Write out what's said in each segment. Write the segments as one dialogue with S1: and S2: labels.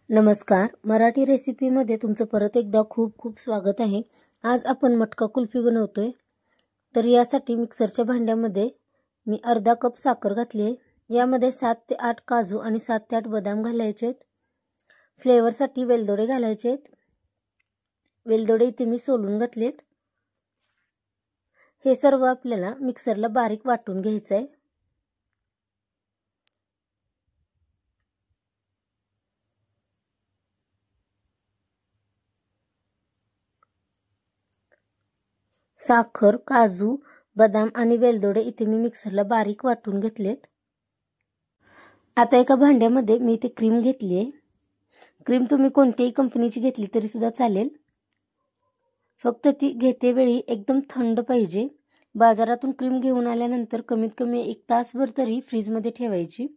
S1: नमस्कार, मराठी रेसिपीमध्ये तुमचं परत एकदा खूप खूप स्वागत आहे। आज आपण मटका कुल्फी बनवतोय। तर यासाठी मिक्सरच्या भांड्यामध्ये मी अर्धा कप साखर घातली आहे। यामध्ये 7 ते 8 काजू आणि 7 ते 8 बदाम घालायचे आहेत। फ्लेवरसाठी वेलदोडे घालायचे आहेत। वेलदोडे इथे मी सोलून घातलेत। हे सर्व आपल्याला मिक्सरला बारीक वाटून घ्यायचं आहे। साखर, काजू, बदाम आणि वेलदोडे इथे मी मिक्सरला बारीक वाटून घेतलेत। आता एका भांड्यामध्ये मी इथे क्रीम घेतली आहे। क्रीम तुम्ही कोणत्याही कंपनीची घेतली तरी सुद्धा चालेल। फक्त ती घेते वेळी एकदम थंड पाहिजे। बाजारातून क्रीम घेऊन आल्यानंतर कमीत कमी 1 तासभर तरी फ्रीज मध्ये ठेवायची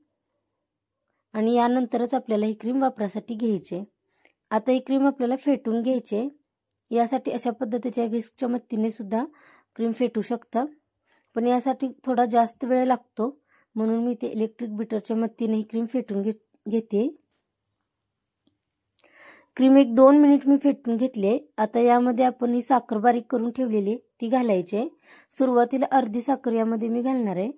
S1: आणि यानंतरच आपल्याला ही क्रीम वापरासाठी घ्यायची। आता ही क्रीम आपल्याला फेटून घ्यायची। यासाठी अशा पद्धतीच्या व्हिस्कच्या मदतीने सुद्धा क्रीम फेटू शकता, पण यासाठी थोडा जास्त वेळ लागतो, म्हणून मी ते इलेक्ट्रिक बीटरच्या मदतीने ही क्रीम फेटून घेते। क्रीम 1-2 मिनिट मी फेटून घेतली। आता यामध्ये आपण ही साखर बारीक करून ठेवलेली ती घालायची। सुरुवातीला अर्धी साखर यामध्ये मी घालणार आहे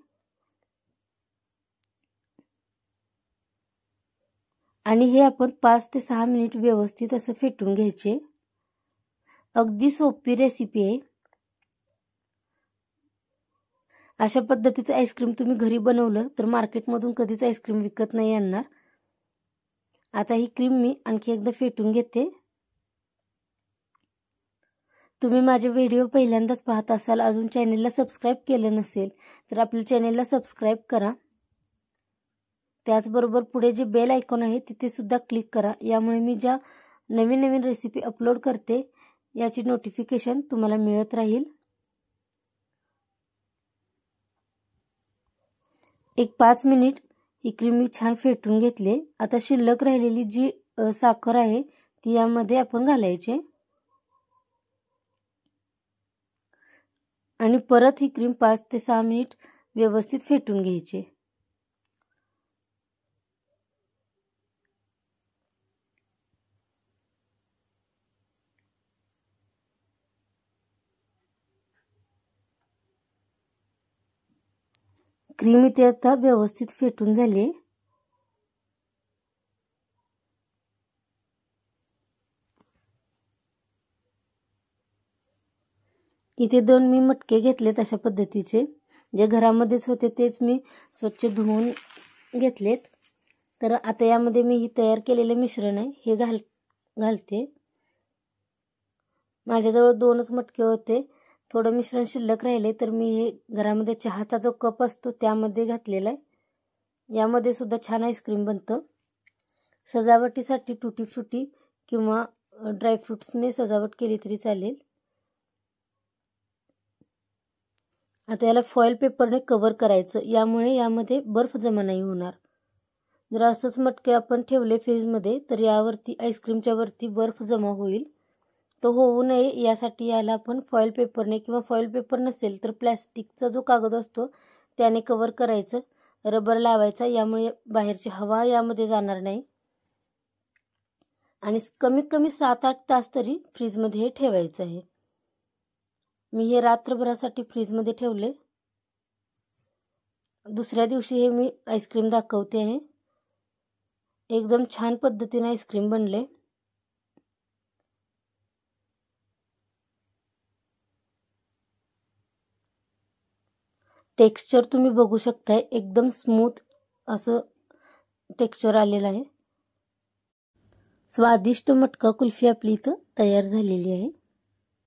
S1: आणि हे आपण 5 ते 6 मिनिट व्यवस्थित असं फेटून घ्यायचे। अगदी सोपी रेसिपी आहे। अशा पद्धतीचं आईस्क्रीम तुम्ही घरी बनवलं तर मार्केटमधून कधीच आईस्क्रीम विकत नाही आणणार। आता ही क्रीम मी आणखी एकदा फेटून घेते। तुम्ही माझे व्हिडिओ पहिल्यांदाच पाहत असाल, अजून चॅनलला सबस्क्राइब केलं नसेल तर आपल्या चॅनलला सबस्क्राइब करा। त्याचबरोबर पुढे जे बेल आयकॉन आहे तिथे सुद्धा क्लिक करा। यामुळे मी ज्या नवीन नवीन रेसिपी अपलोड करते याची नोटिफिकेशन तुम्हाला मिळत राहील। एक 5 मिनिट ही क्रीम मी छान फेटून घेतली। आता शिल्लक राहिलेली जी साखर आहे ती यामध्ये आपण घालायची आणि परत ही क्रीम 5 ते 6 मिनिट व्यवस्थित फेटून घ्यायची। क्रीम इथे आता व्यवस्थित फेटून झाली। इथे 2 मी मटके घेतलेत अशा पद्धतीचे, जे घरामध्येच होते तेच मी स्वच्छ धुवून घेतलेत। तर आता यामध्ये मी ही तयार केलेले मिश्रण आहे हे घालते। माझ्याजवळ 2च मटके होते, थोडं मिश्रण शिल्लक राहिले तर मी हे घरामध्ये चहाचा जो कप असतो त्यामध्ये घातलेला आहे। यामध्ये सुद्धा छान आईस्क्रीम बनतं। सजावटीसाठी टुटी फ्रुटी किंवा ड्रायफ्रुट्सने सजावट केली तरी चालेल। आता याला फॉइल पेपरने कव्हर करायचं, यामुळे यामध्ये बर्फ जमा नाही होणार। जर असंच मटके आपण ठेवले फ्रीजमध्ये तर यावरती आईस्क्रीमच्या वरती बर्फ जमा होईल, तो होऊ नये यासाठी याला आपण फॉइल पेपरने किंवा फॉइल पेपर नसेल तर प्लास्टिकचा जो कागद असतो त्याने कव्हर करायचं, रबर लावायचा, यामुळे बाहेरची हवा यामध्ये जाणार नाही आणि कमीत कमी 7-8 तास तरी फ्रीजमध्ये हे ठेवायचं आहे। मी हे रात्रभरासाठी फ्रीजमध्ये ठेवले। दुसऱ्या दिवशी हे मी आईस्क्रीम दाखवते आहे। एकदम छान पद्धतीने आईस्क्रीम बनले। टेक्स्चर तुम्ही बघू शकताय, एकदम स्मूथ असं टेक्स्चर आलेलं आहे। स्वादिष्ट मटका कुल्फी आपली इथं तयार झालेली आहे।